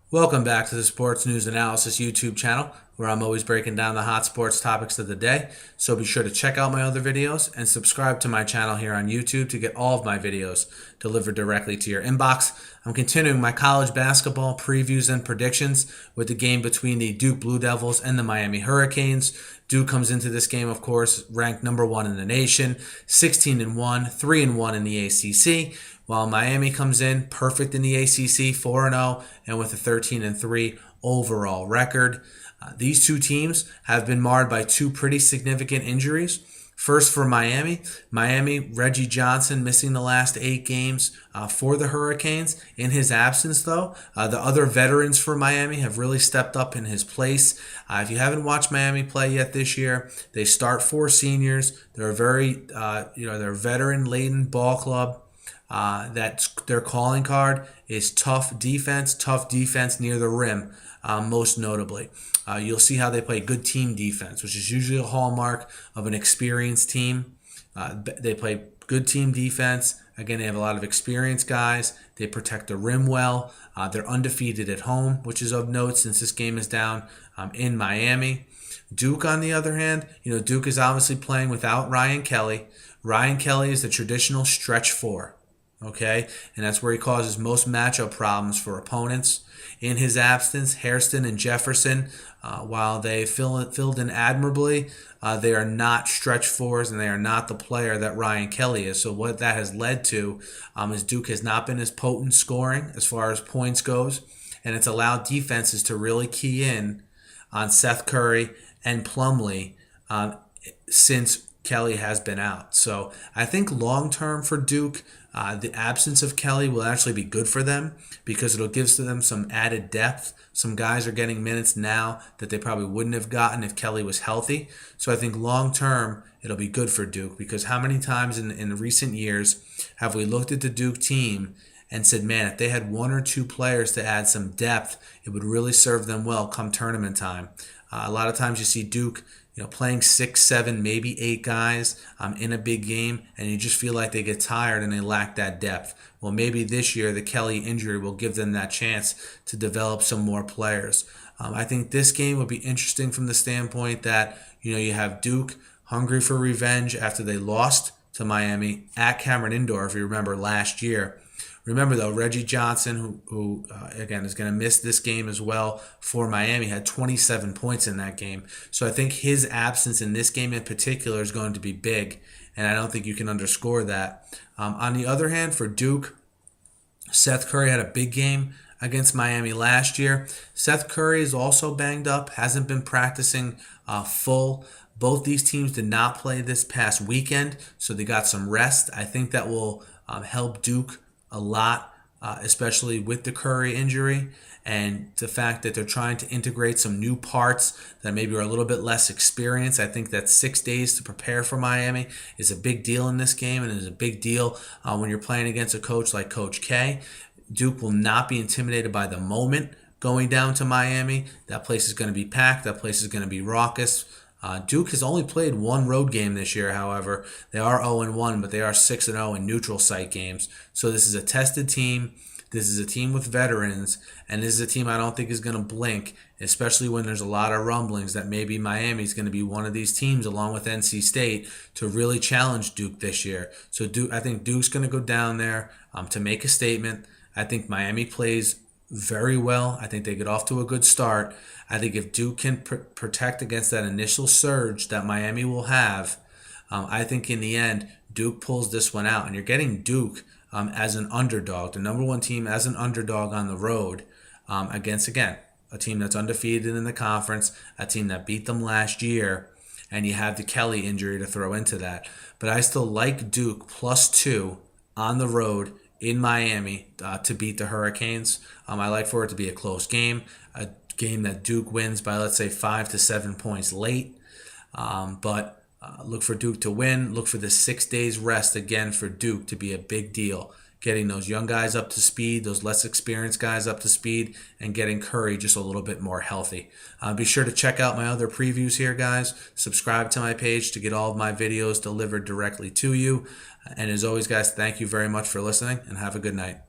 Welcome back to the Sports News Analysis YouTube channel, where I'm always breaking down the hot sports topics of the day. So be sure to check out my other videos and subscribe to my channel here on YouTube to get all of my videos delivered directly to your inbox. I'm continuing my college basketball previews and predictions with the game between the Duke Blue Devils and the Miami Hurricanes. Duke comes into this game, of course, ranked number 1 in the nation, 16-1, 3-1 in the ACC. While Miami comes in perfect in the ACC, 4-0, and with a 13-3 overall record. These two teams have been marred by two pretty significant injuries. First for Miami, Reggie Johnson missing the last 8 games for the Hurricanes. In his absence, though, the other veterans for Miami have really stepped up in his place. If you haven't watched Miami play yet this year, they start 4 seniors. They're a very, they're a veteran-laden ball club. That's their calling card is tough defense near the rim, most notably. You'll see how they play good team defense, which is usually a hallmark of an experienced team. They play good team defense. Again, they have a lot of experienced guys. They protect the rim well. They're undefeated at home, which is of note since this game is down in Miami. Duke, on the other hand, Duke is obviously playing without Ryan Kelly. Ryan Kelly is the traditional stretch 4. Okay, and that's where he causes most matchup problems for opponents. In his absence, Hairston and Jefferson, while they filled in admirably, they are not stretch 4s, and they are not the player that Ryan Kelly is. So what that has led to is Duke has not been as potent scoring as far as points goes, and it's allowed defenses to really key in on Seth Curry and Plumlee since Kelly has been out. So I think long-term for Duke, the absence of Kelly will actually be good for them because it'll give them some added depth. Some guys are getting minutes now that they probably wouldn't have gotten if Kelly was healthy. So I think long-term, it'll be good for Duke because how many times in recent years have we looked at the Duke team and said, man, if they had 1 or 2 players to add some depth, it would really serve them well come tournament time. A lot of times you see Duke playing 6, 7, maybe 8 guys in a big game, and you just feel like they get tired and they lack that depth. Well, maybe this year the Kelly injury will give them that chance to develop some more players. I think this game will be interesting from the standpoint that you have Duke hungry for revenge after they lost to Miami at Cameron Indoor, if you remember last year. Remember, though, Reggie Johnson, who again, is going to miss this game as well for Miami, had 27 points in that game. So I think his absence in this game in particular is going to be big, and I don't think you can underscore that. On the other hand, for Duke, Seth Curry had a big game against Miami last year. Seth Curry is also banged up, hasn't been practicing full. Both these teams did not play this past weekend, so they got some rest. I think that will help Duke a lot, especially with the Curry injury and the fact that they're trying to integrate some new parts that maybe are a little bit less experienced. I think that 6 days to prepare for Miami is a big deal in this game, and is a big deal when you're playing against a coach like Coach K. Duke will not be intimidated by the moment going down to Miami. That place is going to be packed. That place is going to be raucous. Duke has only played 1 road game this year, however. They are 0-1, but they are 6-0 in neutral site games. So this is a tested team. This is a team with veterans, and this is a team I don't think is going to blink, especially when there's a lot of rumblings that maybe Miami is going to be one of these teams, along with NC State, to really challenge Duke this year. So I think Duke's going to go down there to make a statement. I think Miami plays very well. I think they get off to a good start. I think if Duke can protect against that initial surge that Miami will have, I think in the end, Duke pulls this one out. And you're getting Duke as an underdog, the number 1 team as an underdog on the road against, again, a team that's undefeated in the conference, a team that beat them last year, and you have the Kelly injury to throw into that. But I still like Duke +2 on the road in Miami to beat the Hurricanes. I like for it to be a close game, a game that Duke wins by, let's say, 5 to 7 points late. But look for Duke to win. Look for the 6 days rest again for Duke to be a big deal. Getting those young guys up to speed, those less experienced guys up to speed, and getting Curry just a little bit more healthy. Be sure to check out my other previews here, guys. Subscribe to my page to get all of my videos delivered directly to you. And as always, guys, thank you very much for listening, and have a good night.